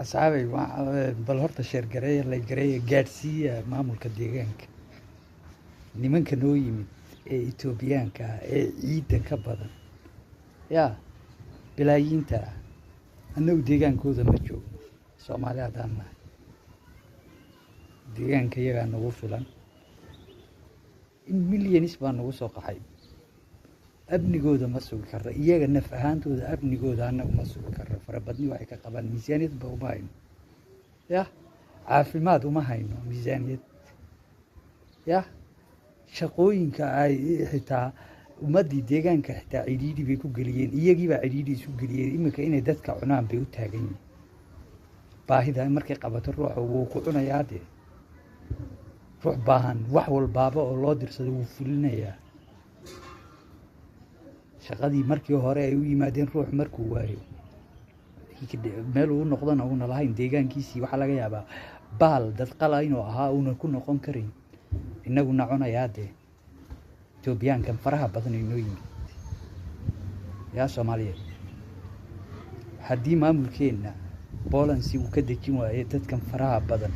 أصحابي بالهرت الشرقية اللي جريه جارسيا معمول كديجانك نمن كانوا يمين إثيوبيان عيدا كبدا يا بلايين تا أنو ديجان كودا مجو سومالي هذانا ديجان كيجا نوو فلان إن مليون إسبان نوو سوق حي أبني جودا مسؤول كرر إيجا نفهان تودا أبني جودا أنا مسؤول كرر فربدني وعيك قبل ميزانية بوباين يا عافيماد وما هينو ميزانية يا shaqooyinka ay xitaa ummadii deegaanka xitaa cidhiidhi bay ku geliyeen iyagii baa cidhiidhi isu geliyeen iminka inay dadka cunaan bay u taagan yihiin baahida markay qabato ruuxa wuu ku cunayaa dee ruux baahan wax walbaaba oo loo dirsado wuu fulinayaa shaqadii markii hore ay u yimaadeen ruux markuu waayo meel uu noqdana uuna lahayn deegaankiisii waxaa laga yaabaa baal dad qala inuu ahaa uuna ku noqon karin inagu naconayaa dee Ethiopian-kan faraha badan inoo yimid yaa Soomaaliyeed haddii maamulkeena Poland uu ka dejin waayo dadkan faraha badan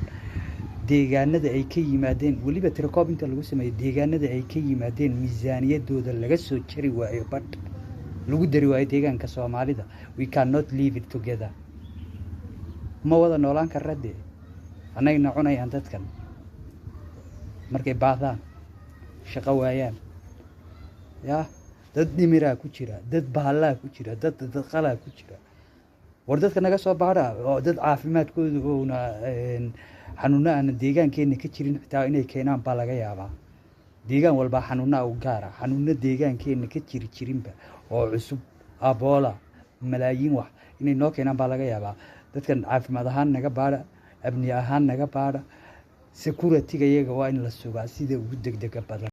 deegaanada ay ka yimaadeen waliba tirakoob inta lagu sameeyay deegaanada ay ka yimaadeen miisaaniyadooda laga soo jari waayo badh lagu dari waayo deegaanka Soomaalida we cannot live it together ma wada noolaan karade anay naconayaan dadkan markay baahdaan shaqo waayaan yaa dad dhimiraa ku jira dad bahalaa ku jira dad qalaa ku jira war dadka naga soo baadha oo dad caafimaadkooda oona xanuuna aan deegaankeena ka jirin xitaa inay keenaan baa laga yaabaa deegaan walba xanuuna u gaara xanuuna deegaankeena ka jirinba oo cusub aboola malaayiin wax inay noo keenaan baa laga yaabaa dadkan caafimaad ahaan naga baadha abni ahaan naga baadha security-ga iyaga waa in la sugaa sida ugu degdega badan